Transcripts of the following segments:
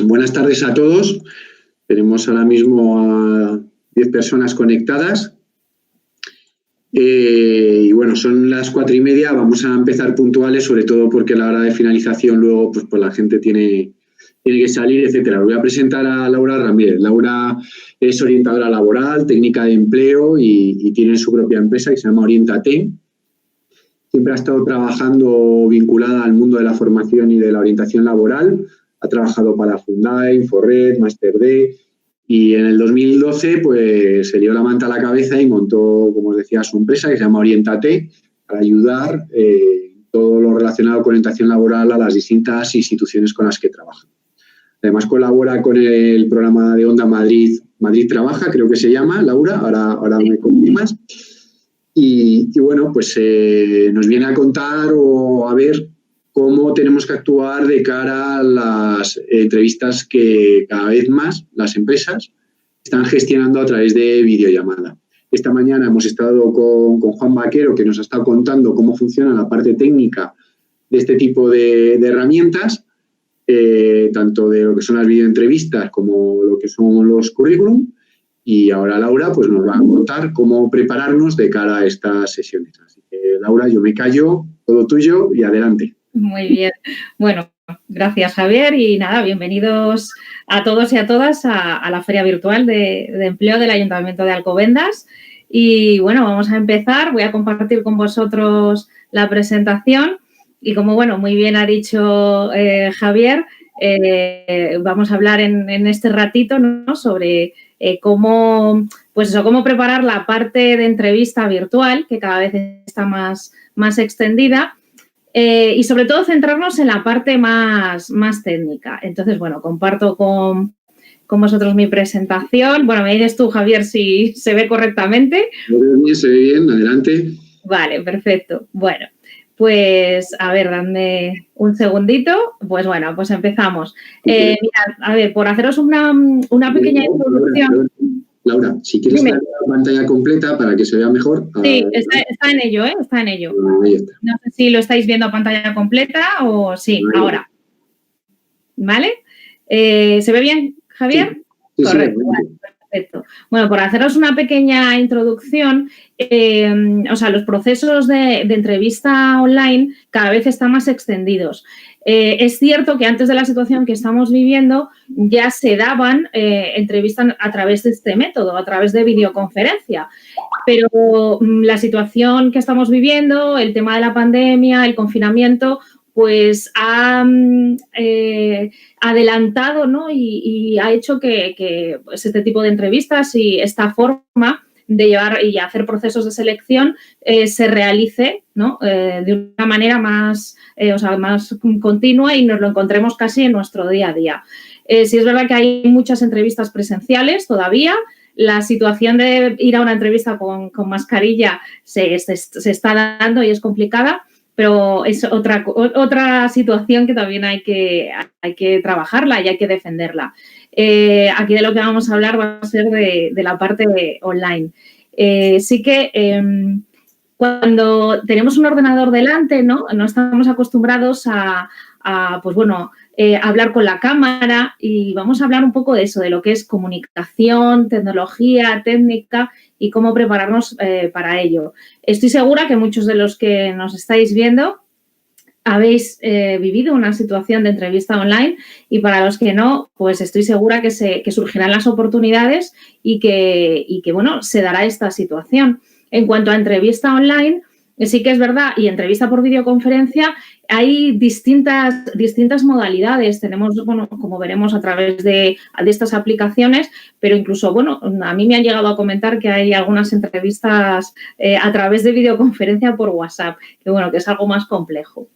Buenas tardes a todos. Tenemos ahora mismo a 10 personas conectadas. Y bueno, son las 4:30. Vamos a empezar puntuales, sobre todo porque a la hora de finalización luego pues la gente tiene que salir, etcétera. Voy a presentar a Laura Ramírez. Laura es orientadora laboral, técnica de empleo y tiene su propia empresa que se llama Oriéntate. Siempre ha estado trabajando vinculada al mundo de la formación y de la orientación laboral. Ha trabajado para Hyundai, Inforred, Master D, y en el 2012 pues se dio la manta a la cabeza y montó, como os decía, su empresa que se llama Oriéntate para ayudar todo lo relacionado con orientación laboral a las distintas instituciones con las que trabaja. Además colabora con el programa de Onda Madrid Trabaja, creo que se llama, Laura, ahora me confirmas. Y bueno, pues nos viene a contar o a ver cómo tenemos que actuar de cara a las entrevistas que cada vez más las empresas están gestionando a través de videollamada. Esta mañana hemos estado con Juan Vaquero, que nos ha estado contando cómo funciona la parte técnica de este tipo de herramientas, tanto de lo que son las videoentrevistas como lo que son los currículum. Y ahora Laura pues nos va a contar cómo prepararnos de cara a estas sesiones. Así que, Laura, yo me callo, todo tuyo y adelante. Muy bien. Bueno, gracias, Javier. Y nada, bienvenidos a todos y a todas a la Feria Virtual de Empleo del Ayuntamiento de Alcobendas. Y bueno, vamos a empezar. Voy a compartir con vosotros la presentación. Y como, bueno, muy bien ha dicho Javier, vamos a hablar en este ratito, ¿no?, sobre cómo preparar la parte de entrevista virtual, que cada vez está más extendida. Y sobre todo centrarnos en la parte más técnica. Entonces, bueno, comparto con vosotros mi presentación. Bueno, me dices tú, Javier, si se ve correctamente. Se ve bien, adelante. Vale, perfecto. Bueno, pues a ver, dadme un segundito. Pues bueno, pues empezamos. Mirad, a ver, por haceros una pequeña introducción. Laura, si quieres dar la pantalla completa para que se vea mejor. Sí, está en ello, está en ello. Ahí está. No sé si lo estáis viendo a pantalla completa o sí, ahora. ¿Vale? ¿Se ve bien, Javier? Sí, correcto, vale, perfecto. Bueno, por haceros una pequeña introducción, los procesos de entrevista online cada vez están más extendidos. Es cierto que antes de la situación que estamos viviendo ya se daban entrevistas a través de este método, a través de videoconferencia, pero la situación que estamos viviendo, el tema de la pandemia, el confinamiento, pues ha adelantado, ¿no?, y ha hecho que pues, este tipo de entrevistas y esta forma de llevar y hacer procesos de selección se realice, ¿no?, de una manera más continua y nos lo encontremos casi en nuestro día a día. Sí es verdad que hay muchas entrevistas presenciales todavía. La situación de ir a una entrevista con mascarilla se está dando y es complicada, pero es otra situación que también hay que trabajarla y hay que defenderla. Aquí de lo que vamos a hablar va a ser de la parte online. Sí que cuando tenemos un ordenador delante, no estamos acostumbrados a hablar con la cámara, y vamos a hablar un poco de eso, de lo que es comunicación, tecnología, técnica y cómo prepararnos para ello. Estoy segura que muchos de los que nos estáis viendo habéis vivido una situación de entrevista online, y para los que no, pues estoy segura que surgirán las oportunidades y que bueno, se dará esta situación. En cuanto a entrevista online, sí que es verdad, y entrevista por videoconferencia, hay distintas modalidades. Tenemos, bueno, como veremos a través de estas aplicaciones, pero incluso, bueno, a mí me han llegado a comentar que hay algunas entrevistas a través de videoconferencia por WhatsApp, que bueno, que es algo más complejo.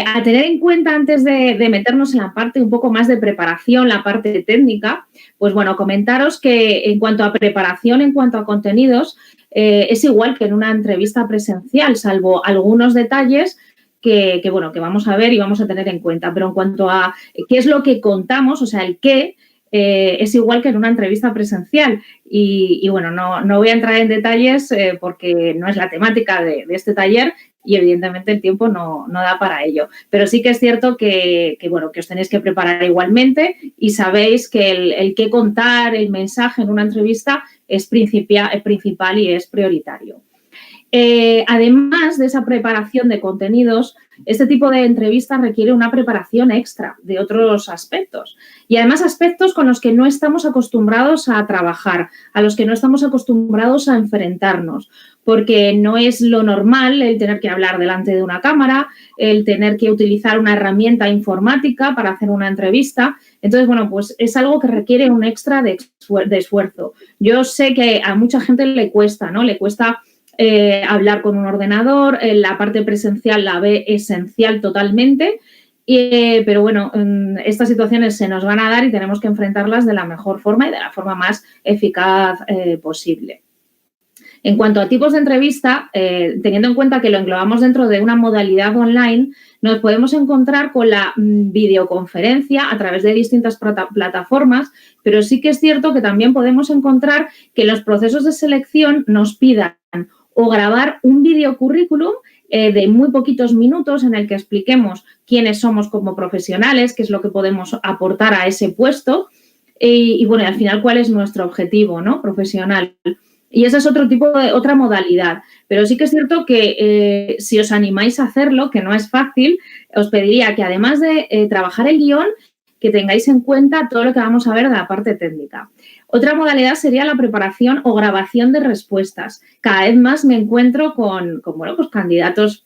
A tener en cuenta antes de meternos en la parte un poco más de preparación, la parte técnica, pues bueno, comentaros que en cuanto a preparación, en cuanto a contenidos, es igual que en una entrevista presencial, salvo algunos detalles que vamos a ver y vamos a tener en cuenta. Pero en cuanto a qué es lo que contamos, o sea, el qué, es igual que en una entrevista presencial. Y bueno, no voy a entrar en detalles porque no es la temática de este taller, y evidentemente el tiempo no da para ello. Pero sí que es cierto que os tenéis que preparar igualmente y sabéis que el qué contar, el mensaje en una entrevista es principal y es prioritario. Además de esa preparación de contenidos, este tipo de entrevistas requiere una preparación extra de otros aspectos y además aspectos con los que no estamos acostumbrados a trabajar, a los que no estamos acostumbrados a enfrentarnos, porque no es lo normal el tener que hablar delante de una cámara, el tener que utilizar una herramienta informática para hacer una entrevista. Entonces, bueno, pues es algo que requiere un extra de esfuerzo. Yo sé que a mucha gente le cuesta, ¿no? Le cuesta hablar con un ordenador, la parte presencial la ve esencial totalmente, pero bueno, estas situaciones se nos van a dar y tenemos que enfrentarlas de la mejor forma y de la forma más eficaz posible. En cuanto a tipos de entrevista, teniendo en cuenta que lo englobamos dentro de una modalidad online, nos podemos encontrar con la videoconferencia a través de distintas plataformas, pero sí que es cierto que también podemos encontrar que los procesos de selección nos pidan o grabar un videocurrículum de muy poquitos minutos en el que expliquemos quiénes somos como profesionales, qué es lo que podemos aportar a ese puesto y bueno, al final cuál es nuestro objetivo, ¿no? Profesional. Y ese es otra modalidad. Pero sí que es cierto que si os animáis a hacerlo, que no es fácil, os pediría que además de trabajar el guión, que tengáis en cuenta todo lo que vamos a ver de la parte técnica. Otra modalidad sería la preparación o grabación de respuestas. Cada vez más me encuentro con pues candidatos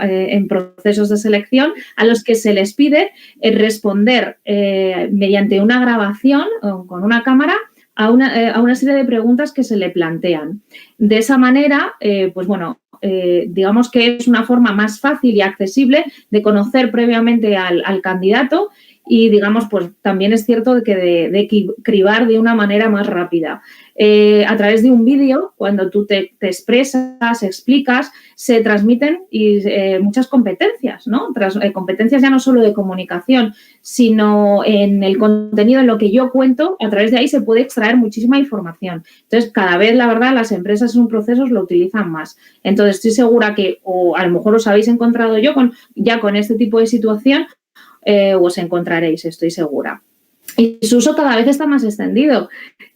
en procesos de selección a los que se les pide responder mediante una grabación con una cámara a una serie de preguntas que se le plantean. De esa manera, pues bueno, digamos que es una forma más fácil y accesible de conocer previamente al candidato y, digamos, pues también es cierto que de cribar de una manera más rápida. A través de un vídeo, cuando tú te expresas, explicas, se transmiten muchas competencias, ¿no? Competencias ya no solo de comunicación, sino en el contenido, en lo que yo cuento, a través de ahí se puede extraer muchísima información. Entonces, cada vez, la verdad, las empresas en procesos lo utilizan más. Entonces, estoy segura que, o a lo mejor os habéis encontrado ya con este tipo de situación, os encontraréis, estoy segura. Y su uso cada vez está más extendido.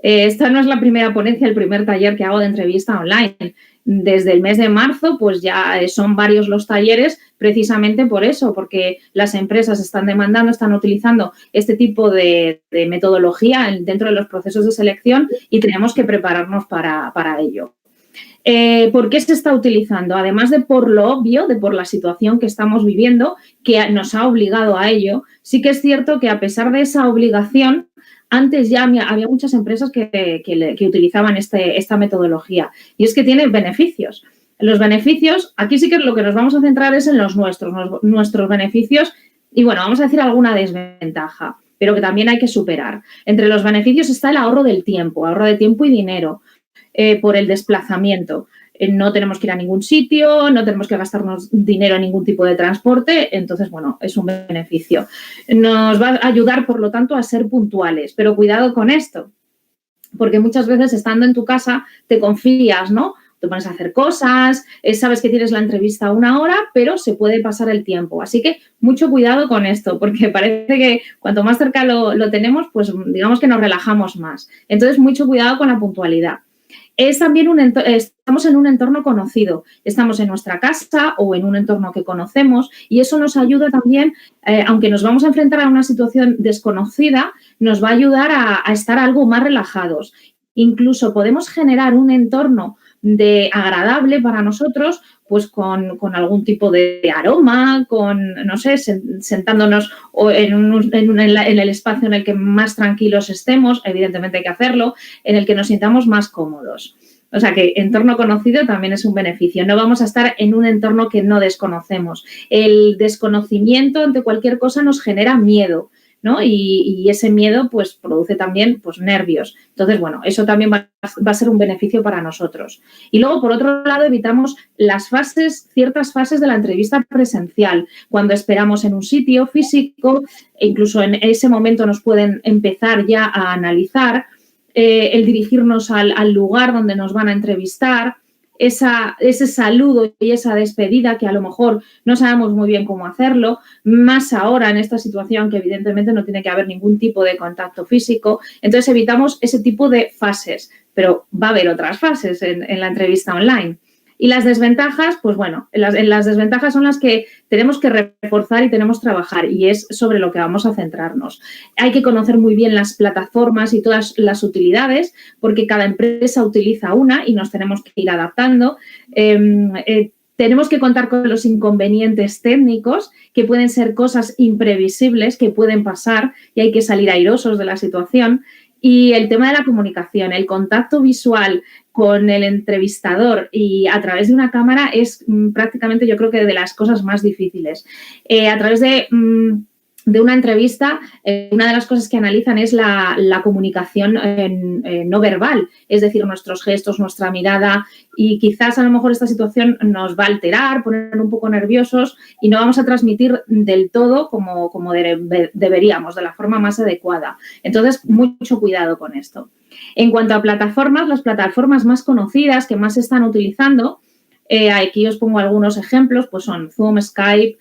Esta no es la primera ponencia, el primer taller que hago de entrevista online. Desde el mes de marzo, pues ya son varios los talleres precisamente por eso, porque las empresas están demandando, están utilizando este tipo de metodología dentro de los procesos de selección y tenemos que prepararnos para ello. ¿Por qué se está utilizando? Además de por lo obvio, de por la situación que estamos viviendo, que nos ha obligado a ello, sí que es cierto que a pesar de esa obligación, antes ya había muchas empresas que utilizaban esta metodología. Y es que tiene beneficios. Los beneficios, aquí sí que lo que nos vamos a centrar es en los nuestros beneficios y, bueno, vamos a decir alguna desventaja, pero que también hay que superar. Entre los beneficios está el ahorro de tiempo y dinero. Por el desplazamiento. No tenemos que ir a ningún sitio, no tenemos que gastarnos dinero en ningún tipo de transporte, entonces, bueno, es un beneficio. Nos va a ayudar, por lo tanto, a ser puntuales, pero cuidado con esto, porque muchas veces estando en tu casa te confías, ¿no? Te pones a hacer cosas, sabes que tienes la entrevista a 1 hora, pero se puede pasar el tiempo. Así que mucho cuidado con esto, porque parece que cuanto más cerca lo tenemos, pues digamos que nos relajamos más. Entonces, mucho cuidado con la puntualidad. Es también estamos en un entorno conocido, estamos en nuestra casa o en un entorno que conocemos y eso nos ayuda también, aunque nos vamos a enfrentar a una situación desconocida, nos va a ayudar a estar algo más relajados. Incluso podemos generar un entorno agradable para nosotros, pues con algún tipo de aroma, no sé, sentándonos en el espacio en el que más tranquilos estemos, evidentemente hay que hacerlo, en el que nos sintamos más cómodos. O sea que entorno conocido también es un beneficio. No vamos a estar en un entorno que no desconocemos. El desconocimiento ante cualquier cosa nos genera miedo, ¿no? Y ese miedo pues produce también pues nervios. Entonces, bueno, eso también va a ser un beneficio para nosotros. Y luego, por otro lado, evitamos ciertas fases de la entrevista presencial. Cuando esperamos en un sitio físico, e incluso en ese momento nos pueden empezar ya a analizar, el dirigirnos al lugar donde nos van a entrevistar, ese saludo y esa despedida que a lo mejor no sabemos muy bien cómo hacerlo, más ahora en esta situación que evidentemente no tiene que haber ningún tipo de contacto físico. Entonces evitamos ese tipo de fases, pero va a haber otras fases en la entrevista online. Y las desventajas, pues bueno, las desventajas son las que tenemos que reforzar y tenemos que trabajar, y es sobre lo que vamos a centrarnos. Hay que conocer muy bien las plataformas y todas las utilidades, porque cada empresa utiliza una y nos tenemos que ir adaptando. Tenemos que contar con los inconvenientes técnicos, que pueden ser cosas imprevisibles que pueden pasar y hay que salir airosos de la situación. Y el tema de la comunicación, el contacto visual con el entrevistador y a través de una cámara es prácticamente, yo creo que de las cosas más difíciles. A través de una entrevista, una de las cosas que analizan es la comunicación no verbal, es decir, nuestros gestos, nuestra mirada, y quizás a lo mejor esta situación nos va a alterar, poner un poco nerviosos y no vamos a transmitir del todo como deberíamos, de la forma más adecuada. Entonces, mucho cuidado con esto. En cuanto a plataformas, las plataformas más conocidas que más se están utilizando, aquí os pongo algunos ejemplos, pues son Zoom, Skype,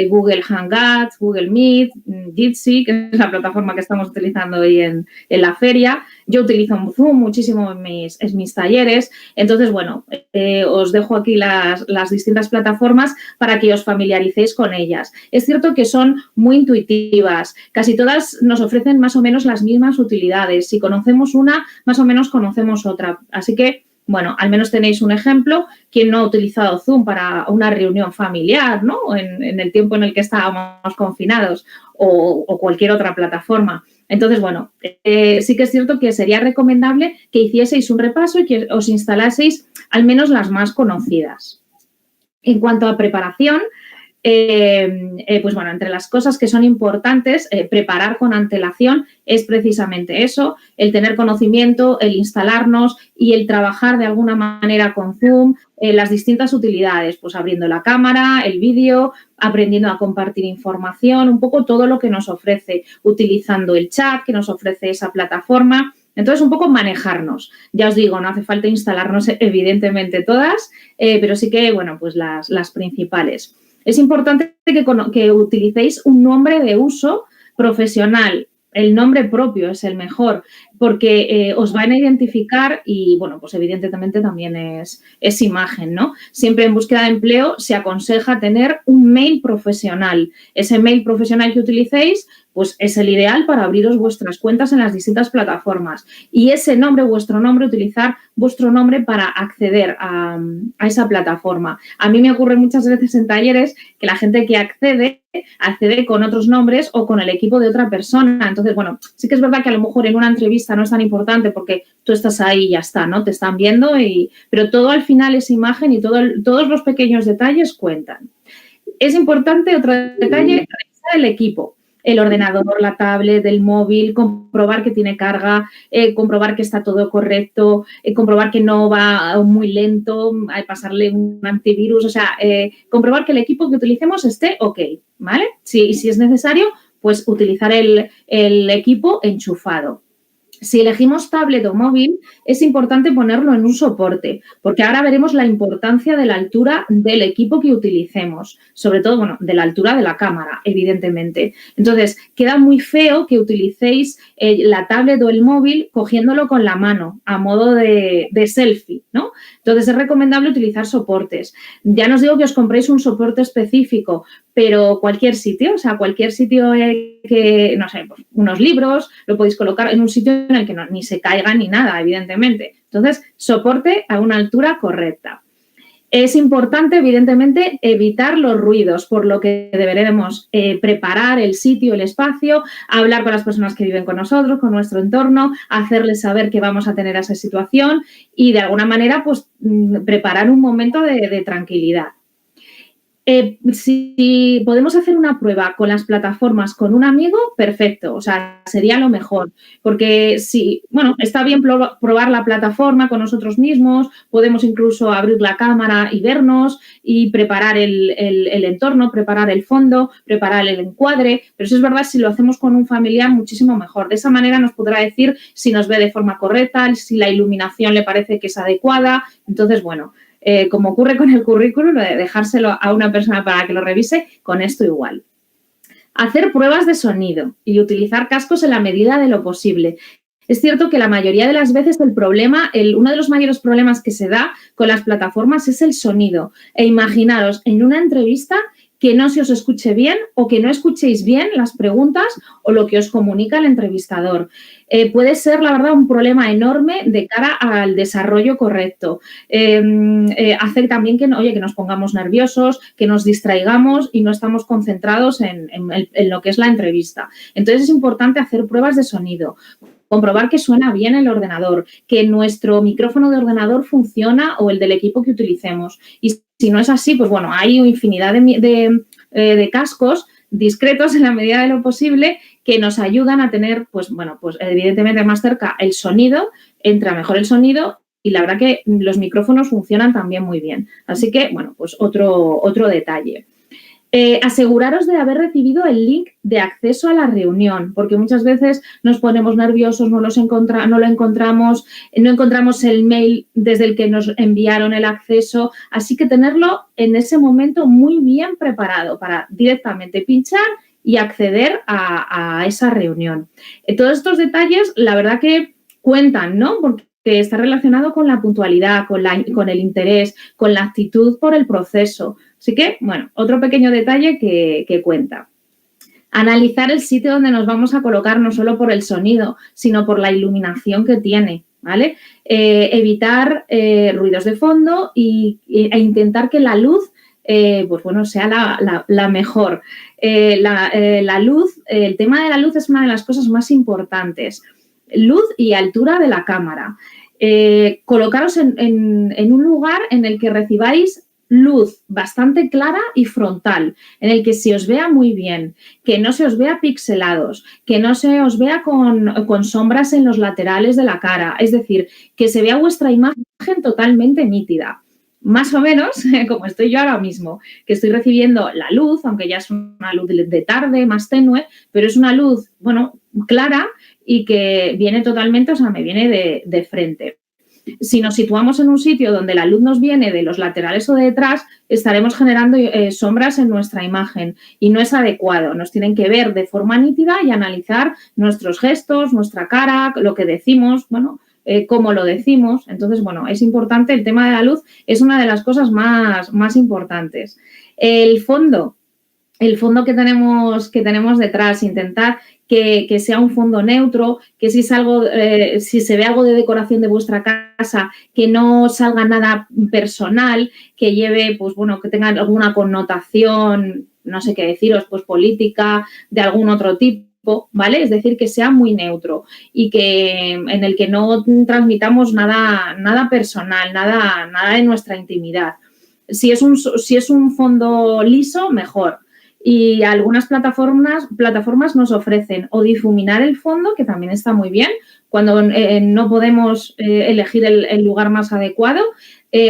Google Hangouts, Google Meet, Jitsi, que es la plataforma que estamos utilizando hoy en la feria. Yo utilizo Zoom muchísimo en mis talleres. Entonces, bueno, os dejo aquí las distintas plataformas para que os familiaricéis con ellas. Es cierto que son muy intuitivas. Casi todas nos ofrecen más o menos las mismas utilidades. Si conocemos una, más o menos conocemos otra. Así que, bueno, al menos tenéis un ejemplo. ¿Quién no ha utilizado Zoom para una reunión familiar, ¿no? En el tiempo en el que estábamos confinados, o cualquier otra plataforma? Entonces, bueno, sí que es cierto que sería recomendable que hicieseis un repaso y que os instalaseis al menos las más conocidas. En cuanto a preparación, pues bueno, entre las cosas que son importantes, preparar con antelación es precisamente eso, el tener conocimiento, el instalarnos y el trabajar de alguna manera con Zoom, las distintas utilidades, pues abriendo la cámara, el vídeo, aprendiendo a compartir información, un poco todo lo que nos ofrece, utilizando el chat que nos ofrece esa plataforma. Entonces, un poco manejarnos. Ya os digo, no hace falta instalarnos evidentemente todas, pero sí que, bueno, pues las principales. Es importante que utilicéis un nombre de uso profesional. El nombre propio es el mejor, porque os van a identificar y, bueno, pues evidentemente también es imagen, ¿no? Siempre en búsqueda de empleo se aconseja tener un mail profesional. Ese mail profesional que utilicéis, pues es el ideal para abriros vuestras cuentas en las distintas plataformas. Y ese nombre, vuestro nombre, utilizar vuestro nombre para acceder a esa plataforma. A mí me ocurre muchas veces en talleres que la gente que accede con otros nombres o con el equipo de otra persona. Entonces, bueno, sí que es verdad que a lo mejor en una entrevista no es tan importante porque tú estás ahí y ya está, ¿no? Te están viendo, pero todo al final es imagen y todos los pequeños detalles cuentan. Es importante, otro detalle, revisar el equipo. El ordenador, la tablet, el móvil, comprobar que tiene carga, comprobar que está todo correcto, comprobar que no va muy lento, pasarle un antivirus, o sea, comprobar que el equipo que utilicemos esté ok, ¿vale? Si es necesario, pues utilizar el equipo enchufado. Si elegimos tablet o móvil, es importante ponerlo en un soporte, porque ahora veremos la importancia de la altura del equipo que utilicemos, sobre todo, bueno, de la altura de la cámara, evidentemente. Entonces, queda muy feo que utilicéis la tablet o el móvil cogiéndolo con la mano, a modo de selfie, ¿no? Entonces, es recomendable utilizar soportes. Ya no os digo que os compréis un soporte específico, pero cualquier sitio, o sea, cualquier sitio que, no sé, pues, unos libros, lo podéis colocar en un sitio en el que ni se caiga ni nada, evidentemente. Entonces, soporte a una altura correcta. Es importante, evidentemente, evitar los ruidos, por lo que deberemos preparar el sitio, el espacio, hablar con las personas que viven con nosotros, con nuestro entorno, hacerles saber que vamos a tener esa situación y, de alguna manera, pues, preparar un momento de tranquilidad. Si podemos hacer una prueba con las plataformas con un amigo, perfecto, o sea, sería lo mejor, porque sí, bueno, está bien probar la plataforma con nosotros mismos, podemos incluso abrir la cámara y vernos y preparar el entorno, preparar el fondo, preparar el encuadre, pero eso es verdad, si lo hacemos con un familiar, muchísimo mejor. De esa manera nos podrá decir si nos ve de forma correcta, si la iluminación le parece que es adecuada. Entonces, bueno, Como ocurre con el currículum, de dejárselo a una persona para que lo revise, con esto igual. Hacer pruebas de sonido y utilizar cascos en la medida de lo posible. Es cierto que la mayoría de las veces uno de los mayores problemas que se da con las plataformas es el sonido. E imaginaros en una entrevista que no se os escuche bien o que no escuchéis bien las preguntas o lo que os comunica el entrevistador. Puede ser, la verdad, un problema enorme de cara al desarrollo correcto. Hace también que nos pongamos nerviosos, que nos distraigamos y no estamos concentrados en lo que es la entrevista. Entonces, es importante hacer pruebas de sonido, comprobar que suena bien el ordenador, que nuestro micrófono de ordenador funciona o el del equipo que utilicemos. Y si no es así, pues bueno, hay infinidad de cascos discretos en la medida de lo posible que nos ayudan a tener, pues evidentemente más cerca el sonido, entra mejor el sonido y la verdad que los micrófonos funcionan también muy bien. Así que, bueno, pues otro detalle. Aseguraros de haber recibido el link de acceso a la reunión, porque muchas veces nos ponemos nerviosos, no lo encontramos, no encontramos el mail desde el que nos enviaron el acceso, así que tenerlo en ese momento muy bien preparado para directamente pinchar y acceder a esa reunión. Todos estos detalles, la verdad que cuentan, ¿no? Porque está relacionado con la puntualidad, con el interés, con la actitud por el proceso. Así que, bueno, otro pequeño detalle que cuenta. Analizar el sitio donde nos vamos a colocar no solo por el sonido, sino por la iluminación que tiene, ¿vale? Evitar ruidos de fondo e intentar que la luz sea la mejor. La luz, el tema de la luz es una de las cosas más importantes. Luz y altura de la cámara. Colocaros en un lugar en el que recibáis luz bastante clara y frontal, en el que se os vea muy bien, que no se os vea pixelados, que no se os vea con sombras en los laterales de la cara, es decir, que se vea vuestra imagen totalmente nítida. Más o menos como estoy yo ahora mismo, que estoy recibiendo la luz, aunque ya es una luz de tarde, más tenue, pero es una luz, clara y que viene totalmente, me viene de frente. Si nos situamos en un sitio donde la luz nos viene de los laterales o de detrás, estaremos generando sombras en nuestra imagen y no es adecuado. Nos tienen que ver de forma nítida y analizar nuestros gestos, nuestra cara, lo que decimos, cómo lo decimos. Entonces, es importante, el tema de la luz es una de las cosas más importantes. El fondo que tenemos detrás, intentar que sea un fondo neutro, que si se ve algo de decoración de vuestra casa, que no salga nada personal, que lleve, que tenga alguna connotación, no sé qué deciros, política, de algún otro tipo, ¿vale? Es decir, que sea muy neutro y en el que no transmitamos nada personal, nada de nuestra intimidad. Si es un fondo liso, mejor. Y algunas plataformas nos ofrecen o difuminar el fondo, que también está muy bien, cuando no podemos elegir el lugar más adecuado,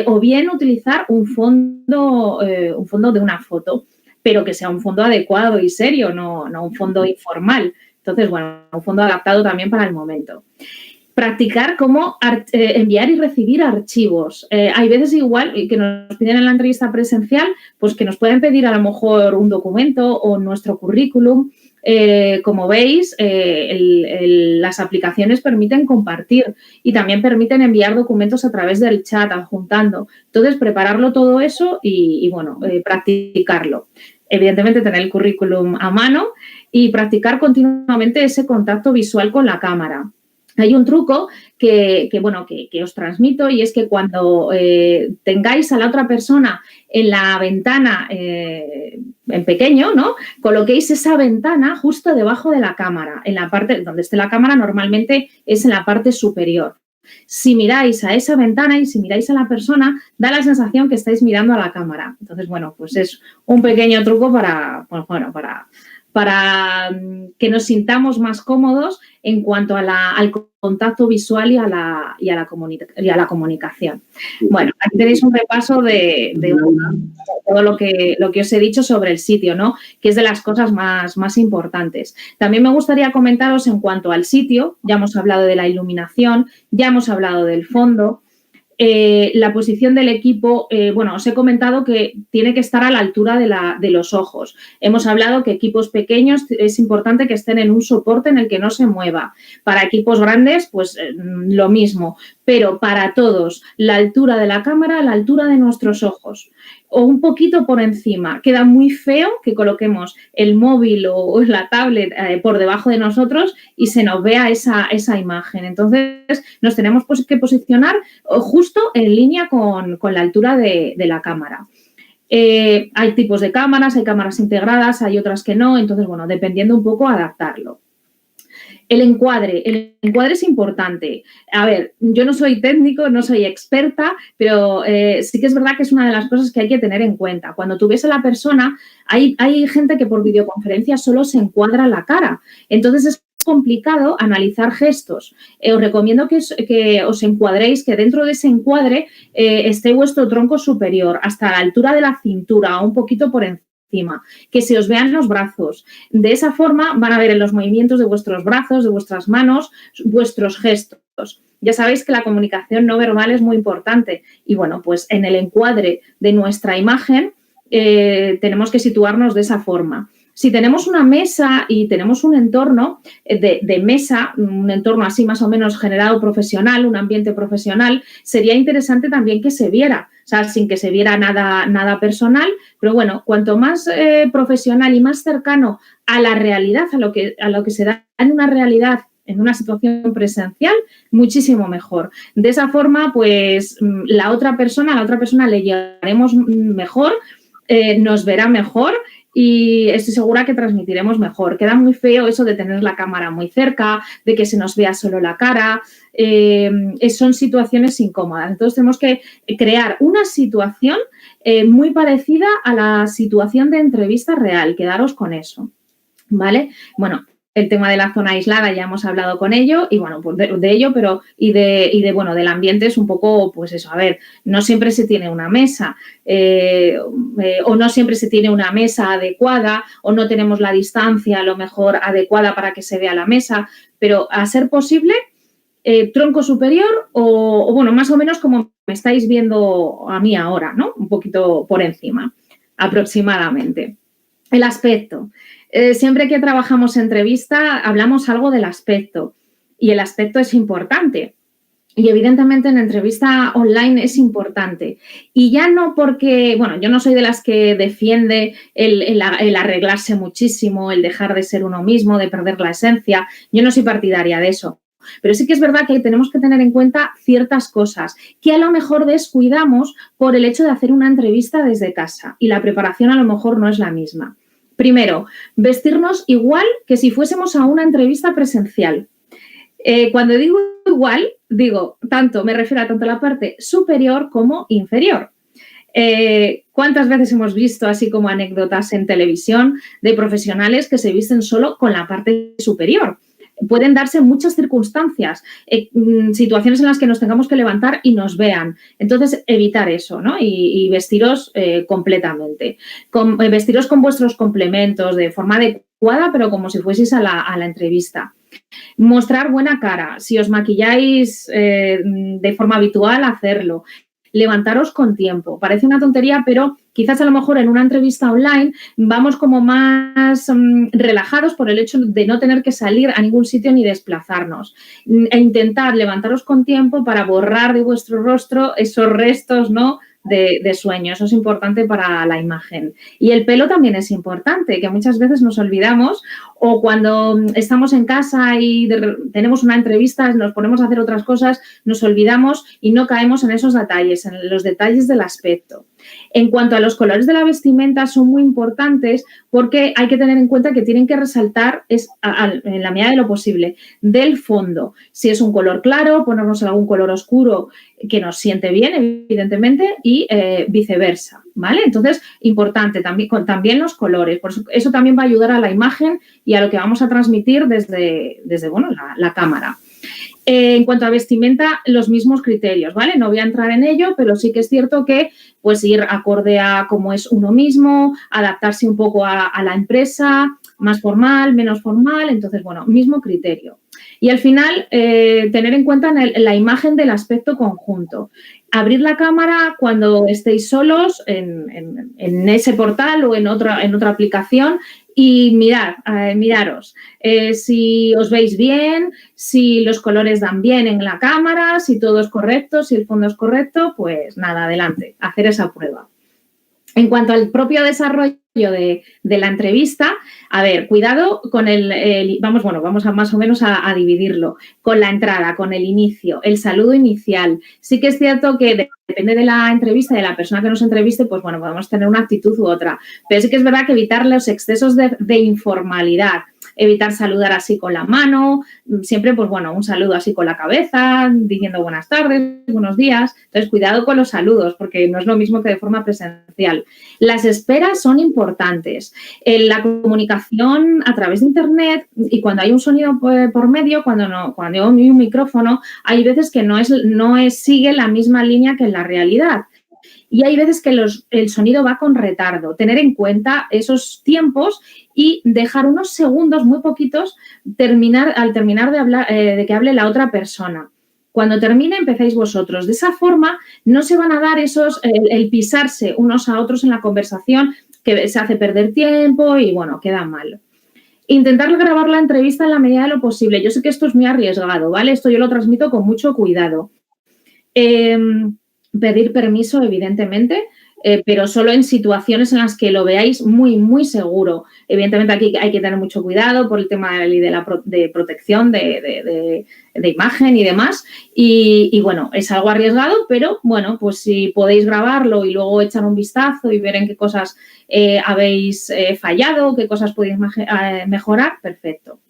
o bien utilizar un fondo de una foto, pero que sea un fondo adecuado y serio, no un fondo informal. Entonces, un fondo adaptado también para el momento. Practicar cómo enviar y recibir archivos. Hay veces igual que nos piden en la entrevista presencial, pues que nos pueden pedir a lo mejor un documento o nuestro currículum. Como veis, las aplicaciones permiten compartir y también permiten enviar documentos a través del chat, adjuntando. Entonces, prepararlo todo eso y practicarlo. Evidentemente, tener el currículum a mano y practicar continuamente ese contacto visual con la cámara. Hay un truco que os transmito y es que cuando tengáis a la otra persona en la ventana en pequeño, ¿no? Coloquéis esa ventana justo debajo de la cámara. En la parte donde esté la cámara normalmente es en la parte superior. Si miráis a esa ventana y si miráis a la persona, da la sensación que estáis mirando a la cámara. Entonces, es un pequeño truco para que nos sintamos más cómodos en cuanto al contacto visual y a la comunicación. Aquí tenéis un repaso de todo lo que os he dicho sobre el sitio, ¿no? Que es de las cosas más importantes. También me gustaría comentaros en cuanto al sitio, ya hemos hablado de la iluminación, ya hemos hablado del fondo. La posición del equipo, bueno, os he comentado que tiene que estar a la altura de los ojos. Hemos hablado que equipos pequeños es importante que estén en un soporte en el que no se mueva. Para equipos grandes, pues lo mismo. Pero para todos, la altura de la cámara a la altura de nuestros ojos o un poquito por encima. Queda muy feo que coloquemos el móvil o la tablet por debajo de nosotros y se nos vea esa imagen. Entonces, nos tenemos que posicionar justo en línea con la altura de la cámara. Hay tipos de cámaras, hay cámaras integradas, hay otras que no. Entonces, bueno, dependiendo un poco, adaptarlo. El encuadre es importante. A ver, yo no soy técnico, no soy experta, pero sí que es verdad que es una de las cosas que hay que tener en cuenta. Cuando tú ves a la persona, hay gente que por videoconferencia solo se encuadra la cara. Entonces es complicado analizar gestos. Os recomiendo que os encuadréis, que dentro de ese encuadre esté vuestro tronco superior hasta la altura de la cintura o un poquito por encima. Que se os vean los brazos. De esa forma van a ver en los movimientos de vuestros brazos, de vuestras manos, vuestros gestos. Ya sabéis que la comunicación no verbal es muy importante y, bueno, pues en el encuadre de nuestra imagen tenemos que situarnos de esa forma. Si tenemos una mesa y tenemos un entorno de mesa, un entorno así más o menos generado profesional, un ambiente profesional, sería interesante también que se viera, o sea, sin que se viera nada personal, pero bueno, cuanto más profesional y más cercano a la realidad, a lo que se da en una realidad, en una situación presencial, muchísimo mejor. De esa forma, pues a la otra persona le llegaremos mejor, nos verá mejor y estoy segura que transmitiremos mejor. Queda muy feo eso de tener la cámara muy cerca, de que se nos vea solo la cara. Son situaciones incómodas. Entonces, tenemos que crear una situación muy parecida a la situación de entrevista real. Quedaros con eso, ¿vale? Bueno, el tema de la zona aislada ya hemos hablado con ello y, bueno, pues de ello, pero bueno, del ambiente es un poco, pues eso, a ver, no siempre se tiene una mesa o no siempre se tiene una mesa adecuada o no tenemos la distancia a lo mejor adecuada para que se vea la mesa, pero a ser posible, tronco superior o, bueno, más o menos como me estáis viendo a mí ahora, ¿no? Un poquito por encima, aproximadamente. El aspecto. Siempre que trabajamos entrevista hablamos algo del aspecto y el aspecto es importante y evidentemente en entrevista online es importante y ya no porque, bueno, yo no soy de las que defiende el arreglarse muchísimo, el dejar de ser uno mismo, de perder la esencia, yo no soy partidaria de eso. Pero sí que es verdad que tenemos que tener en cuenta ciertas cosas que a lo mejor descuidamos por el hecho de hacer una entrevista desde casa y la preparación a lo mejor no es la misma. Primero, vestirnos igual que si fuésemos a una entrevista presencial. Cuando digo igual, me refiero a tanto la parte superior como inferior. ¿Cuántas veces hemos visto así como anécdotas en televisión de profesionales que se visten solo con la parte superior? Pueden darse muchas circunstancias, situaciones en las que nos tengamos que levantar y nos vean. Entonces, evitar eso, ¿no? Y vestiros completamente. Vestiros con vuestros complementos de forma adecuada, pero como si fueseis a la entrevista. Mostrar buena cara. Si os maquilláis de forma habitual, hacerlo. Levantaros con tiempo. Parece una tontería, pero quizás a lo mejor en una entrevista online vamos como más relajados por el hecho de no tener que salir a ningún sitio ni desplazarnos. E intentar levantaros con tiempo para borrar de vuestro rostro esos restos, ¿no?, de sueño. Eso es importante para la imagen. Y el pelo también es importante, que muchas veces nos olvidamos o cuando estamos en casa y tenemos una entrevista, nos ponemos a hacer otras cosas, nos olvidamos y no caemos en esos detalles, en los detalles del aspecto. En cuanto a los colores de la vestimenta, son muy importantes porque hay que tener en cuenta que tienen que resaltar en la medida de lo posible del fondo. Si es un color claro, ponernos algún color oscuro que nos siente bien, evidentemente, y viceversa, ¿vale? Entonces, importante también los colores. Por eso también va a ayudar a la imagen y a lo que vamos a transmitir desde bueno, la cámara. En cuanto a vestimenta, los mismos criterios, ¿vale? No voy a entrar en ello, pero sí que es cierto que pues ir acorde a cómo es uno mismo, adaptarse un poco a la empresa, más formal, menos formal, entonces, bueno, mismo criterio. Y al final, tener en cuenta la imagen del aspecto conjunto. Abrir la cámara cuando estéis solos en ese portal o en otra aplicación y miraros. Si os veis bien, si los colores dan bien en la cámara, si todo es correcto, si el fondo es correcto, pues nada, adelante, hacer esa prueba. En cuanto al propio desarrollo de la entrevista, a ver, cuidado con vamos a más o menos a dividirlo, con la entrada, con el inicio, el saludo inicial. Sí que es cierto que depende de la entrevista, de la persona que nos entreviste, pues bueno, podemos tener una actitud u otra, pero sí que es verdad que evitar los excesos de informalidad, evitar saludar así con la mano, siempre, pues bueno, un saludo así con la cabeza, diciendo buenas tardes, buenos días. Entonces, cuidado con los saludos, porque no es lo mismo que de forma presencial. Las esperas son importantes. La comunicación a través de Internet y cuando hay un sonido por medio, cuando hay un micrófono, hay veces que no sigue la misma línea que en la realidad. Y hay veces que el sonido va con retardo. Tener en cuenta esos tiempos y dejar unos segundos, muy poquitos, al terminar de hablar, de que hable la otra persona. Cuando termine, empezáis vosotros. De esa forma, no se van a dar el pisarse unos a otros en la conversación, que se hace perder tiempo y, bueno, queda mal. Intentar grabar la entrevista en la medida de lo posible. Yo sé que esto es muy arriesgado, ¿vale? Esto yo lo transmito con mucho cuidado. Pedir permiso, evidentemente, pero solo en situaciones en las que lo veáis muy, muy seguro. Evidentemente, aquí hay que tener mucho cuidado por el tema de protección de imagen y demás. Y, bueno, es algo arriesgado, pero, bueno, pues si podéis grabarlo y luego echar un vistazo y ver en qué cosas habéis fallado, qué cosas podéis mejorar, perfecto.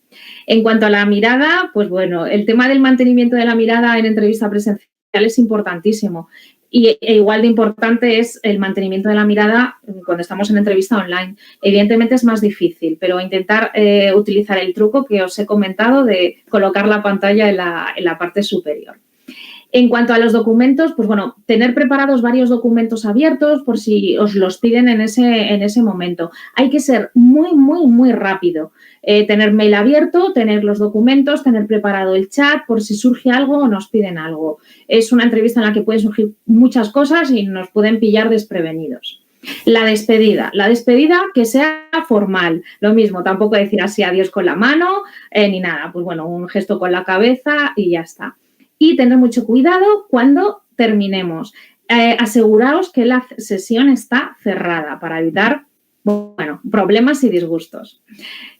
En cuanto a la mirada, pues, bueno, el tema del mantenimiento de la mirada en entrevista presencial es importantísimo. E igual de importante es el mantenimiento de la mirada cuando estamos en entrevista online. Evidentemente es más difícil, pero intentar utilizar el truco que os he comentado de colocar la pantalla en la parte superior. En cuanto a los documentos, pues bueno, tener preparados varios documentos abiertos por si os los piden en ese momento. Hay que ser muy, muy, muy rápido. Tener mail abierto, tener los documentos, tener preparado el chat por si surge algo o nos piden algo. Es una entrevista en la que pueden surgir muchas cosas y nos pueden pillar desprevenidos. La despedida que sea formal. Lo mismo, tampoco decir así adiós con la mano ni nada. Pues bueno, un gesto con la cabeza y ya está. Y tener mucho cuidado cuando terminemos. Aseguraos que la sesión está cerrada para evitar, bueno, problemas y disgustos.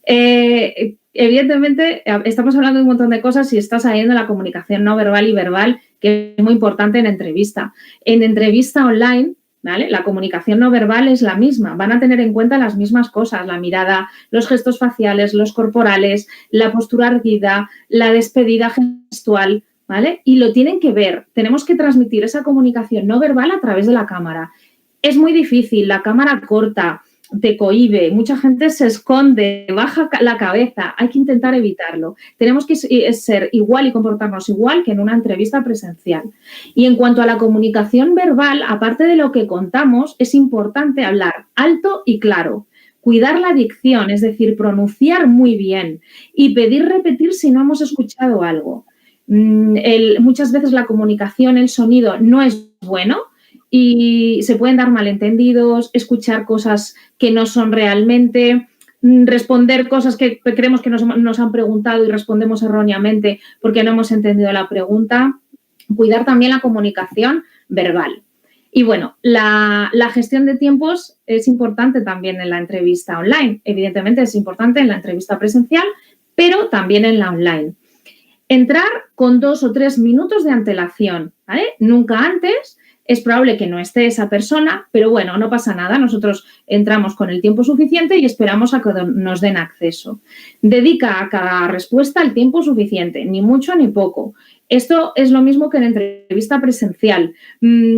Evidentemente, estamos hablando de un montón de cosas y está saliendo la comunicación no verbal y verbal, que es muy importante en entrevista. En entrevista online, ¿vale? La comunicación no verbal es la misma. Van a tener en cuenta las mismas cosas, la mirada, los gestos faciales, los corporales, la postura erguida, la despedida gestual, ¿vale? Y lo tienen que ver. Tenemos que transmitir esa comunicación no verbal a través de la cámara. Es muy difícil, la cámara corta, te cohíbe, mucha gente se esconde, baja la cabeza, hay que intentar evitarlo. Tenemos que ser igual y comportarnos igual que en una entrevista presencial. Y en cuanto a la comunicación verbal, aparte de lo que contamos, es importante hablar alto y claro. Cuidar la dicción, es decir, pronunciar muy bien y pedir repetir si no hemos escuchado algo. Muchas veces la comunicación, el sonido no es bueno y se pueden dar malentendidos, escuchar cosas que no son realmente, responder cosas que creemos que nos han preguntado y respondemos erróneamente porque no hemos entendido la pregunta. Cuidar también la comunicación verbal. Y bueno, la gestión de tiempos es importante también en la entrevista online. Evidentemente es importante en la entrevista presencial, pero también en la online. Entrar con 2 o 3 minutos de antelación, ¿vale? Nunca antes. Es probable que no esté esa persona, pero bueno, no pasa nada. Nosotros entramos con el tiempo suficiente y esperamos a que nos den acceso. Dedica a cada respuesta el tiempo suficiente, ni mucho ni poco. Esto es lo mismo que en entrevista presencial,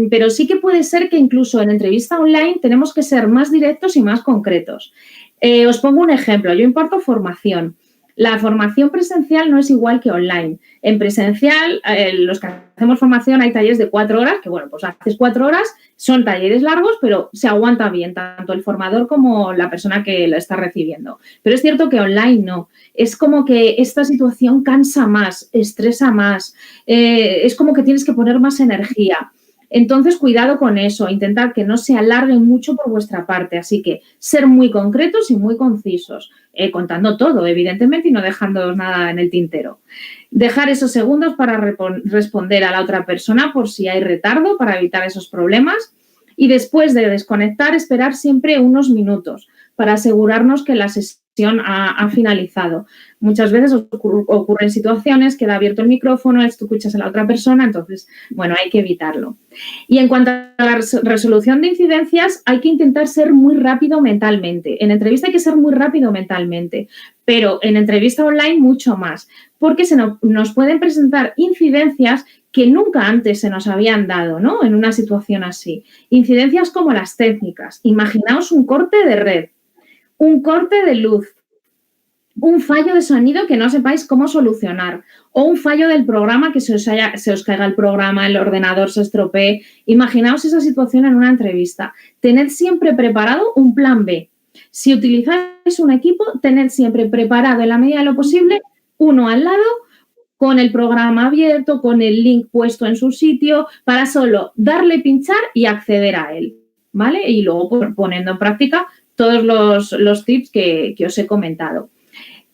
pero sí que puede ser que incluso en entrevista online tenemos que ser más directos y más concretos. Os pongo un ejemplo. Yo imparto formación. La formación presencial no es igual que online. En presencial, los que hacemos formación hay talleres de 4 horas, que bueno, pues haces 4 horas, son talleres largos, pero se aguanta bien, tanto el formador como la persona que la está recibiendo. Pero es cierto que online no. Es como que esta situación cansa más, estresa más, es como que tienes que poner más energía. Entonces, cuidado con eso, intentar que no se alargue mucho por vuestra parte. Así que ser muy concretos y muy concisos, contando todo, evidentemente, y no dejando nada en el tintero. Dejar esos segundos para responder a la otra persona por si hay retardo, para evitar esos problemas. Y después de desconectar, esperar siempre unos minutos para asegurarnos que la sesión ha finalizado. Muchas veces ocurren situaciones, queda abierto el micrófono, tú escuchas a la otra persona, entonces, bueno, hay que evitarlo. Y en cuanto a la resolución de incidencias, hay que intentar ser muy rápido mentalmente. En entrevista hay que ser muy rápido mentalmente, pero en entrevista online mucho más, porque nos pueden presentar incidencias que nunca antes se nos habían dado, ¿no? En una situación así. Incidencias como las técnicas. Imaginaos un corte de red, un corte de luz, un fallo de sonido que no sepáis cómo solucionar o un fallo del programa que se os caiga el programa, el ordenador se estropee. Imaginaos esa situación en una entrevista. Tened siempre preparado un plan B. Si utilizáis un equipo, tened siempre preparado en la medida de lo posible uno al lado con el programa abierto, con el link puesto en su sitio, para solo darle pinchar y acceder a él, ¿vale? Y luego poniendo en práctica todos los tips que os he comentado.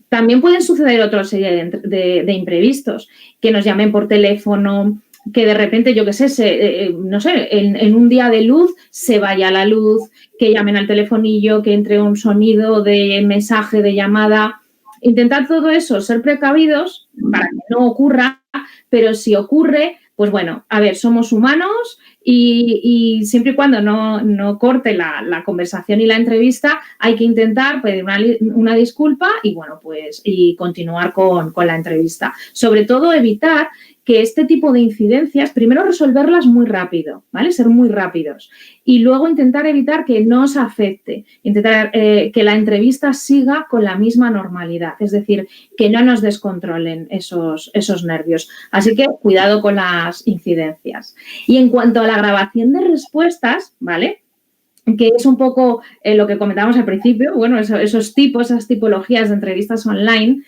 También pueden suceder otra serie de imprevistos, que nos llamen por teléfono, que de repente, yo qué sé, no sé, en un día de luz se vaya la luz, que llamen al telefonillo, que entre un sonido de mensaje, de llamada. Intentad todo eso, ser precavidos para que no ocurra, pero si ocurre, pues bueno, a ver, somos humanos y siempre y cuando no corte la conversación y la entrevista, hay que intentar pedir una disculpa y bueno, pues y continuar con la entrevista. Sobre todo evitar que este tipo de incidencias, primero resolverlas muy rápido, ¿vale? Ser muy rápidos y luego intentar evitar que no os afecte, intentar que la entrevista siga con la misma normalidad, es decir, que no nos descontrolen esos nervios. Así que cuidado con las incidencias. Y en cuanto a la grabación de respuestas, ¿vale? Que es un poco lo que comentábamos al principio, bueno, esos tipos, esas tipologías de entrevistas online,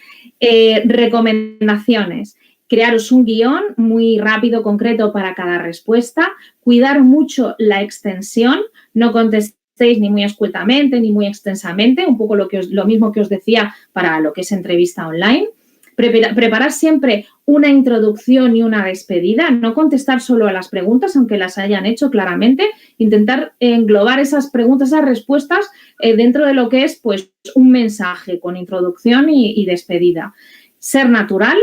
recomendaciones. Crearos un guión muy rápido, concreto para cada respuesta, cuidar mucho la extensión, no contestéis ni muy escuetamente ni muy extensamente, un poco lo mismo que os decía para lo que es entrevista online. Preparar siempre una introducción y una despedida, no contestar solo a las preguntas, aunque las hayan hecho claramente, intentar englobar esas preguntas, esas respuestas dentro de lo que es pues un mensaje con introducción y despedida. Ser natural.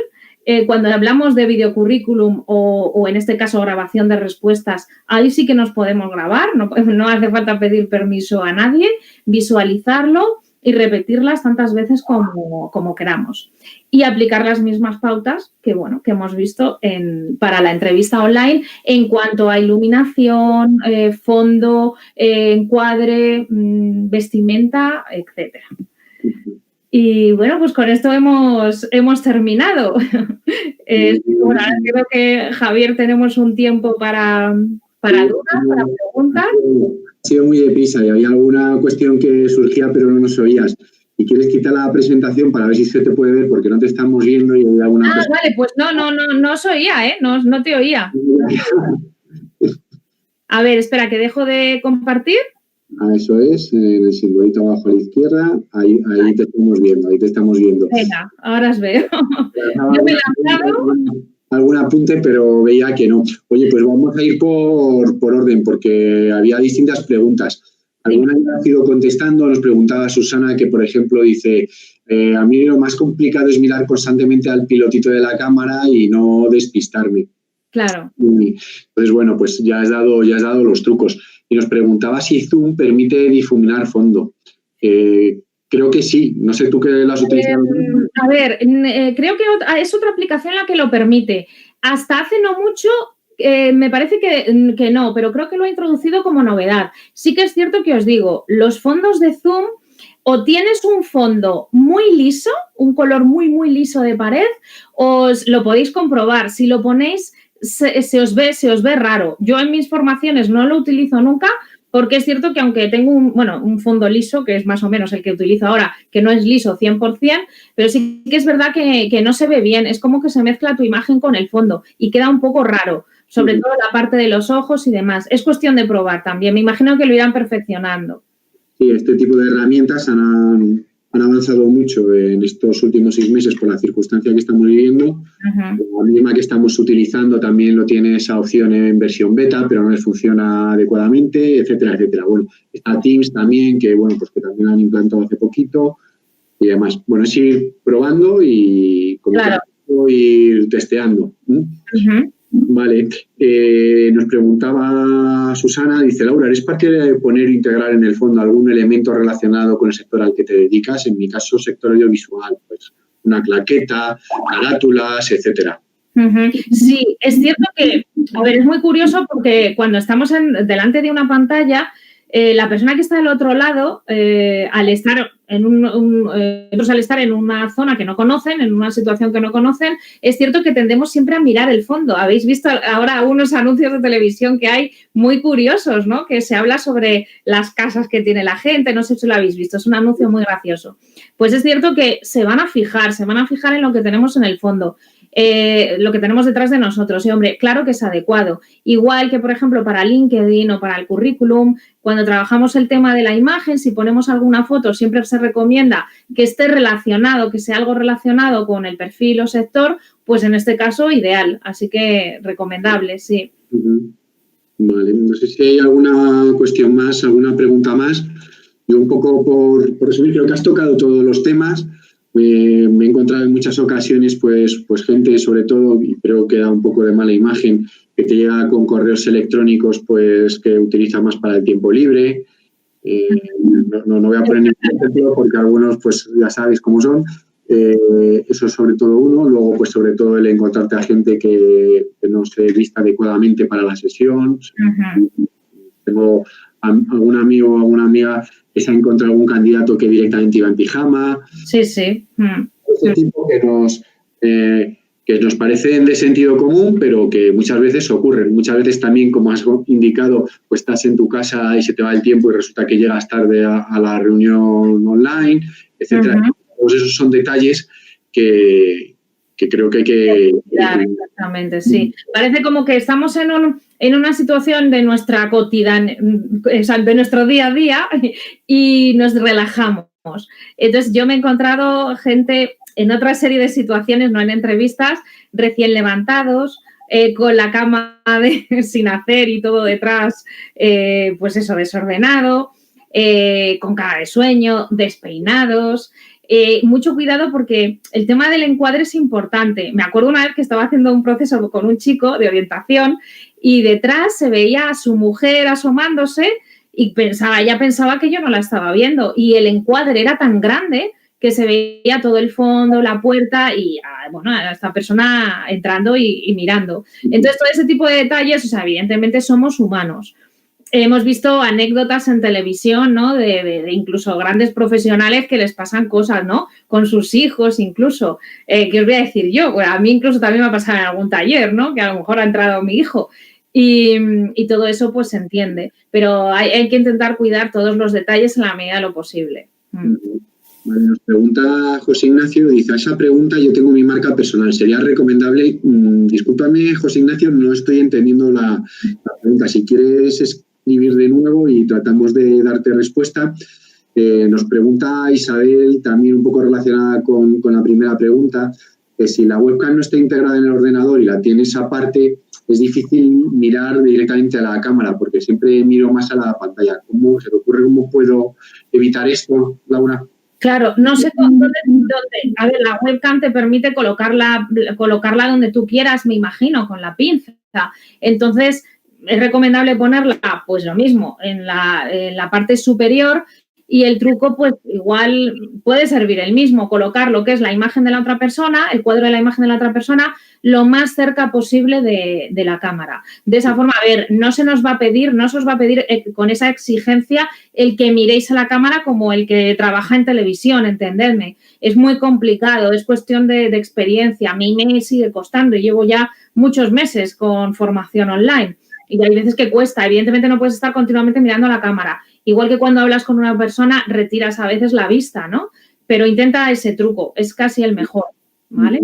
Cuando hablamos de videocurrículum o en este caso grabación de respuestas, ahí sí que nos podemos grabar, no hace falta pedir permiso a nadie, visualizarlo y repetirlas tantas veces como queramos. Y aplicar las mismas pautas que hemos visto para la entrevista online en cuanto a iluminación, fondo, encuadre, vestimenta, etcétera. Y bueno, pues con esto hemos terminado. Bueno, ahora creo que, Javier, tenemos un tiempo para dudas, para preguntas. Ha sido muy deprisa y había alguna cuestión que surgía pero no nos oías. Y quieres quitar la presentación para ver si se te puede ver porque no te estamos viendo y hay alguna cosa. Vale, pues no os oía, ¿eh? No te oía. A ver, espera, que dejo de compartir. Eso es, en el simbolito abajo a la izquierda, ahí te estamos viendo, Venga, ahora os veo. Yo me he lanzado. Algún apunte, pero veía que no. Oye, pues vamos a ir por orden, porque había distintas preguntas. Alguna ya ha ido contestando, nos preguntaba Susana que, por ejemplo, dice, a mí lo más complicado es mirar constantemente al pilotito de la cámara y no despistarme. Claro. Entonces, bueno, pues ya has dado los trucos. Y nos preguntaba si Zoom permite difuminar fondo. Creo que sí. No sé tú qué lo has utilizado. A ver, creo que es otra aplicación la que lo permite. Hasta hace no mucho me parece que no, pero creo que lo ha introducido como novedad. Sí que es cierto que os digo, los fondos de Zoom o tienes un fondo muy liso, un color muy, muy liso de pared, o lo podéis comprobar. Si lo ponéis, se os ve raro. Yo en mis formaciones no lo utilizo nunca porque es cierto que aunque tengo un fondo liso, que es más o menos el que utilizo ahora, que no es liso 100%, pero sí que es verdad que no se ve bien. Es como que se mezcla tu imagen con el fondo y queda un poco raro. sobre todo la parte de los ojos y demás. Es cuestión de probar también. Me imagino que lo irán perfeccionando. Sí, este tipo de herramientas han avanzado mucho en estos últimos 6 meses por la circunstancia que estamos viviendo. La misma que estamos utilizando también lo tiene esa opción en versión beta, pero no les funciona adecuadamente, etcétera, etcétera. Bueno, está Teams también, que bueno, pues que también han implantado hace poquito y demás. Bueno, es ir probando y ir testeando. Vale. Nos preguntaba Susana, dice, Laura, ¿eres partidaria de poner o integrar en el fondo algún elemento relacionado con el sector al que te dedicas? En mi caso, sector audiovisual, pues una claqueta, carátulas, etcétera. Sí, es cierto que, a ver, es muy curioso porque cuando estamos delante de una pantalla, la persona que está del otro lado, al estar al estar en una zona que no conocen, en una situación que no conocen, es cierto que tendemos siempre a mirar el fondo. Habéis visto ahora unos anuncios de televisión que hay muy curiosos, ¿no? Que se habla sobre las casas que tiene la gente, no sé si lo habéis visto, es un anuncio muy gracioso. Pues es cierto que se van a fijar en lo que tenemos en el fondo. Lo que tenemos detrás de nosotros. Y, hombre, claro que es adecuado. Igual que, por ejemplo, para LinkedIn o para el currículum, cuando trabajamos el tema de la imagen, si ponemos alguna foto, siempre se recomienda que esté relacionado, que sea algo relacionado con el perfil o sector, pues en este caso, ideal. Así que recomendable, sí. Vale, no sé si hay alguna cuestión más, alguna pregunta más. Yo un poco por resumir, creo que has tocado todos los temas. Me he encontrado en muchas ocasiones pues gente, sobre todo, y creo que da un poco de mala imagen, que te llega con correos electrónicros pues que utiliza más para el tiempo libre. No voy a poner ningún ejemplo porque algunos pues ya sabéis cómo son. Eso es sobre todo uno. Luego pues sobre todo el encontrarte a gente que no se vista adecuadamente para la sesión. Tengo algún amigo o alguna amiga que se ha encontrado algún candidato que directamente iba en pijama. Sí. Ese tipo que nos parecen de sentido común, pero que muchas veces ocurren. Muchas veces también, como has indicado, pues estás en tu casa y se te va el tiempo y resulta que llegas tarde a la reunión online, etcétera. Todos esos son detalles que creo que hay que... Claro, exactamente, sí. Parece como que estamos en una situación de nuestra cotidiana, de nuestro día a día y nos relajamos. Entonces, yo me he encontrado gente en otra serie de situaciones, no en entrevistas, recién levantados, con la cama sin hacer y todo detrás, pues eso, desordenado, con cara de sueño, despeinados. Mucho cuidado porque el tema del encuadre es importante. Me acuerdo una vez que estaba haciendo un proceso con un chico de orientación y detrás se veía a su mujer asomándose y ella pensaba que yo no la estaba viendo y el encuadre era tan grande que se veía todo el fondo, la puerta y, bueno, a esta persona entrando y mirando. Entonces, todo ese tipo de detalles, o sea, evidentemente somos humanos. Hemos visto anécdotas en televisión, ¿no? De incluso grandes profesionales que les pasan cosas, ¿no? Con sus hijos incluso. ¿Qué os voy a decir yo? Bueno, a mí incluso también me ha pasado en algún taller, ¿no? Que a lo mejor ha entrado mi hijo. Y todo eso pues se entiende. Pero hay que intentar cuidar todos los detalles en la medida de lo posible. Vale, nos pregunta José Ignacio, dice, a esa pregunta yo tengo mi marca personal, ¿sería recomendable? Discúlpame, José Ignacio, no estoy entendiendo la pregunta. Si quieres escribir de nuevo y tratamos de darte respuesta. Nos pregunta Isabel, también un poco relacionada con la primera pregunta, que si la webcam no está integrada en el ordenador y la tienes aparte, es difícil mirar directamente a la cámara, porque siempre miro más a la pantalla. ¿Cómo se te ocurre, cómo puedo evitar esto, Laura? Claro, no sé dónde. A ver, la webcam te permite colocarla donde tú quieras, me imagino, con la pinza. Entonces, es recomendable ponerla, pues lo mismo, en la parte superior y el truco, pues igual puede servir el mismo, colocar lo que es la imagen de la otra persona, el cuadro de la imagen de la otra persona, lo más cerca posible de la cámara. De esa forma, a ver, no se os va a pedir con esa exigencia el que miréis a la cámara como el que trabaja en televisión, entendedme. Es muy complicado, es cuestión de experiencia. A mí me sigue costando y llevo ya muchos meses con formación online. Y hay veces que cuesta. Evidentemente no puedes estar continuamente mirando a la cámara. Igual que cuando hablas con una persona, retiras a veces la vista, ¿no? Pero intenta ese truco. Es casi el mejor, ¿vale?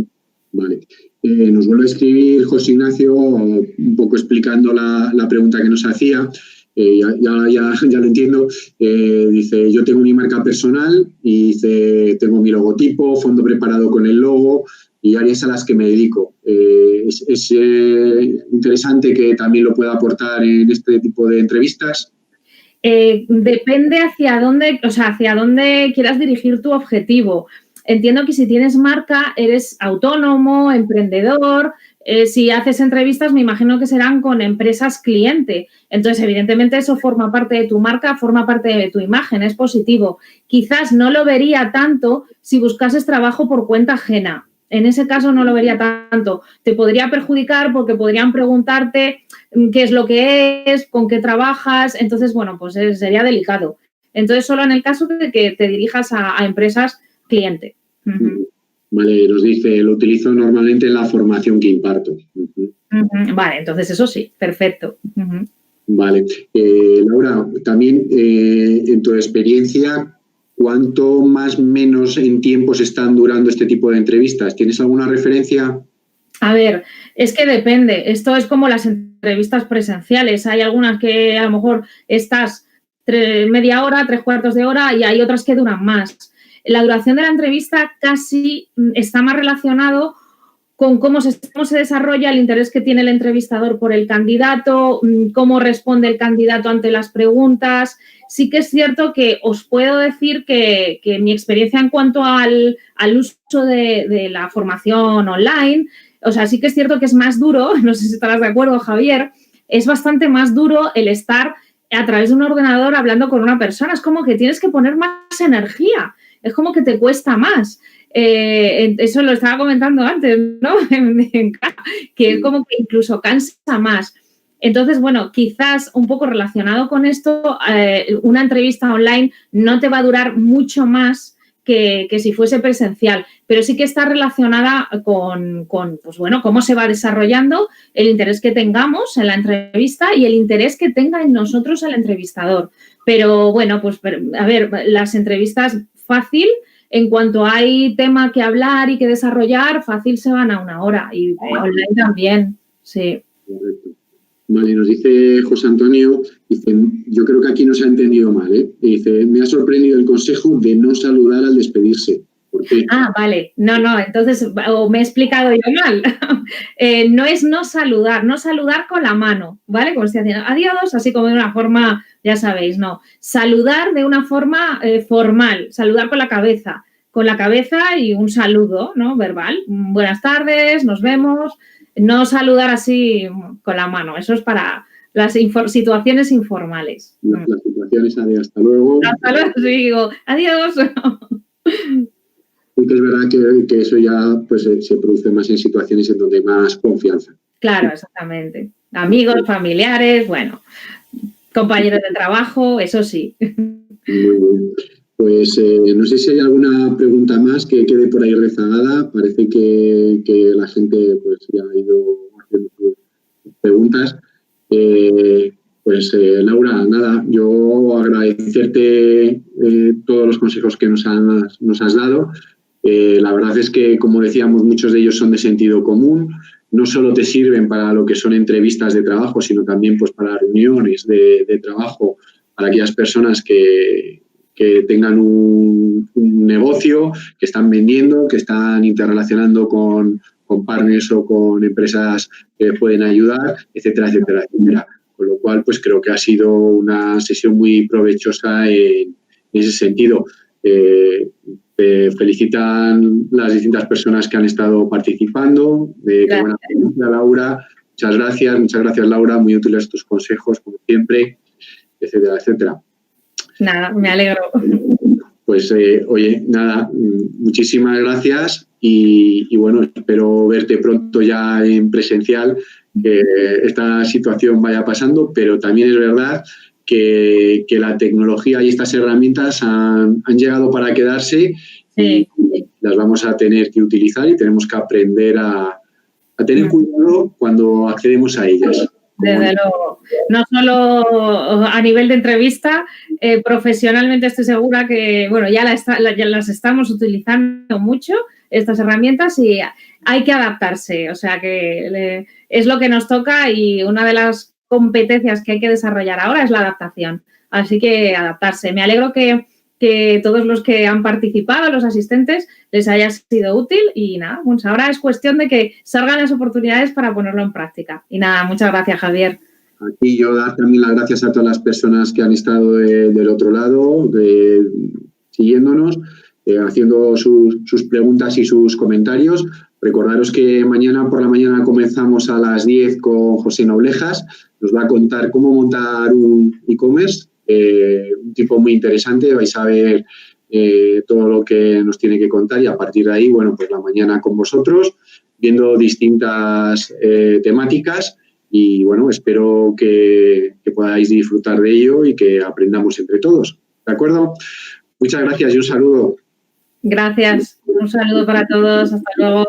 Vale. Nos vuelve a escribir José Ignacio un poco explicando la pregunta que nos hacía. Ya lo entiendo. Dice, yo tengo mi marca personal y dice, tengo mi logotipo, fondo preparado con el logo y áreas a las que me dedico. Es interesante que también lo pueda aportar en este tipo de entrevistas. Depende hacia dónde quieras dirigir tu objetivo. Entiendo que si tienes marca, eres autónomo, emprendedor. Si haces entrevistas, me imagino que serán con empresas cliente. Entonces, evidentemente, eso forma parte de tu marca, forma parte de tu imagen, es positivo. Quizás no lo vería tanto si buscases trabajo por cuenta ajena. En ese caso no lo vería tanto. Te podría perjudicar porque podrían preguntarte qué es lo que es, con qué trabajas. Entonces, bueno, pues sería delicado. Entonces, solo en el caso de que te dirijas a empresas cliente. Vale, nos dice, lo utilizo normalmente en la formación que imparto. Vale, entonces eso sí, perfecto. Vale. Laura, también en tu experiencia, ¿cuánto más menos en tiempos están durando este tipo de entrevistas? ¿Tienes alguna referencia? A ver, es que depende. Esto es como las entrevistas presenciales. Hay algunas que a lo mejor estás media hora, 3/4 de hora y hay otras que duran más. La duración de la entrevista casi está más relacionado con cómo se desarrolla el interés que tiene el entrevistador por el candidato, cómo responde el candidato ante las preguntas. Sí que es cierto que os puedo decir que mi experiencia en cuanto al uso de la formación online, o sea, sí que es cierto que es más duro, no sé si estarás de acuerdo, Javier, es bastante más duro el estar a través de un ordenador hablando con una persona. Es como que tienes que poner más energía. Es como que te cuesta más. Eso lo estaba comentando antes, ¿no? Que es como que incluso cansa más. Entonces, bueno, quizás un poco relacionado con esto, una entrevista online no te va a durar mucho más que si fuese presencial, pero sí que está relacionada con pues bueno, cómo se va desarrollando, el interés que tengamos en la entrevista y el interés que tenga en nosotros el entrevistador. Pero bueno, pues a ver, las entrevistas fácil, en cuanto hay tema que hablar y que desarrollar, fácil se van a 1 hora y online también, sí. Correcto. Vale, nos dice José Antonio, dice, yo creo que aquí no se ha entendido mal, ¿eh? Dice, me ha sorprendido el consejo de no saludar al despedirse. ¿Por qué? Ah, vale. No, entonces o me he explicado yo mal. No es no saludar con la mano, ¿vale? Como estoy haciendo adiós, así como de una forma, ya sabéis, no. Saludar de una forma formal, saludar con la cabeza y un saludo, ¿no? Verbal. Buenas tardes, nos vemos. No saludar así con la mano, eso es para las situaciones informales. Las situaciones de hasta luego. Hasta luego, sí, digo, adiós. Porque es verdad que eso ya pues, se produce más en situaciones en donde hay más confianza. Claro, exactamente. Amigos, familiares, bueno, compañeros de trabajo, eso sí. Muy bien. Pues no sé si hay alguna pregunta más que quede por ahí rezagada. Parece que la gente pues ya ha ido haciendo sus preguntas. Laura, nada, yo agradecerte todos los consejos que nos has dado. La verdad es que, como decíamos, muchos de ellos son de sentido común. No solo te sirven para lo que son entrevistas de trabajo, sino también pues, para reuniones de trabajo, para aquellas personas que tengan un negocio, que están vendiendo, que están interrelacionando con partners o con empresas que pueden ayudar, etcétera, etcétera, etcétera. Con lo cual, pues creo que ha sido una sesión muy provechosa en ese sentido. Te felicitan las distintas personas que han estado participando. Qué buena pregunta, Laura. Muchas gracias, Laura. Muy útiles tus consejos, como siempre, etcétera, etcétera. Nada, me alegro. Pues, oye, nada, muchísimas gracias y bueno, espero verte pronto ya en presencial, que esta situación vaya pasando, pero también es verdad que la tecnología y estas herramientas han llegado para quedarse. Sí. Y las vamos a tener que utilizar y tenemos que aprender a tener cuidado cuando accedemos a ellas. Desde luego. No solo a nivel de entrevista, profesionalmente estoy segura que, bueno, ya las estamos utilizando mucho, estas herramientas, y hay que adaptarse. O sea, que es lo que nos toca, y una de las competencias que hay que desarrollar ahora es la adaptación. Así que adaptarse. Me alegro que todos los que han participado, los asistentes, les haya sido útil, y nada, pues ahora es cuestión de que salgan las oportunidades para ponerlo en práctica. Y nada, muchas gracias, Javier. Aquí yo dar también las gracias a todas las personas que han estado del otro lado, siguiéndonos, haciendo sus preguntas y sus comentarios. Recordaros que mañana por la mañana comenzamos a las 10 con José Noblejas. Nos va a contar cómo montar un e-commerce. Un tipo muy interesante, vais a ver todo lo que nos tiene que contar, y a partir de ahí, bueno, pues la mañana con vosotros, viendo distintas temáticas, y bueno, espero que podáis disfrutar de ello y que aprendamos entre todos, ¿de acuerdo? Muchas gracias y un saludo. Gracias, un saludo para todos, hasta luego.